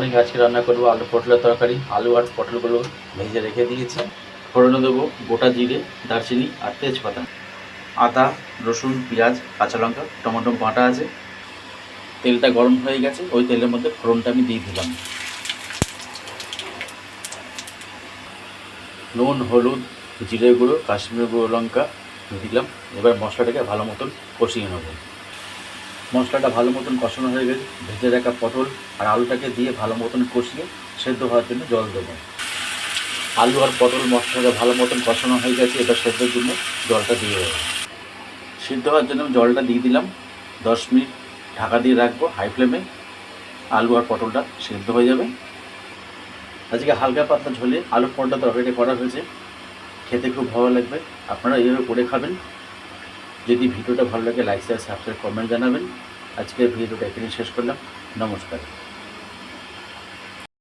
আজকে রান্না করবো আলু পটলের তরকারি। আলু আর পটলগুলো ভেজে রেখে দিয়েছি। ফোড়নে দেবো গোটা জিরে, দারচিনি আর তেজপাতা। আদা, রসুন, পেঁয়াজ, কাঁচা লঙ্কা, টমেটো বাটা আছে। তেলটা গরম হয়ে গেছে, ওই তেলের মধ্যে ফোড়নটা আমি দিয়ে দিলাম। নুন, হলুদ, জিরে গুঁড়ো, কাশ্মীরি গুঁড়ো লঙ্কা দিলাম। এবার মশলাটাকে ভালো মতন কষিয়ে নেব। মশলাটা ভালো মতন কষানো হয়ে গেছে, ভেজে রাখা পটল আর আলুটাকে দিয়ে ভালো মতন কষিয়ে সেদ্ধ হওয়ার জন্য জল দেবো। আলু আর পটল মশলাটা ভালো মতন কষানো হয়ে গেছে, এবার সেদ্ধর জন্য জলটা দিয়ে দেবো। সিদ্ধ হওয়ার জন্য জলটা দিয়ে দিলাম। 10 মিনিট ঢাকা দিয়ে রাখবো হাই ফ্লেমে। আলু আর পটলটা সেদ্ধ হয়ে যাবে। আজকে হালকা পাতলা ঝোলে আলু পটলটা তরকারিটা করা হয়েছে, খেতে খুব ভালো লাগবে। আপনারা এইভাবে করে খাবেন। যদি ভিডিওটা ভালো লাগে লাইক শেয়ার সাবস্ক্রাইব কমেন্ট জানাবেন। আজকের ভিডিওটা এখানেই শেষ করলাম। নমস্কার।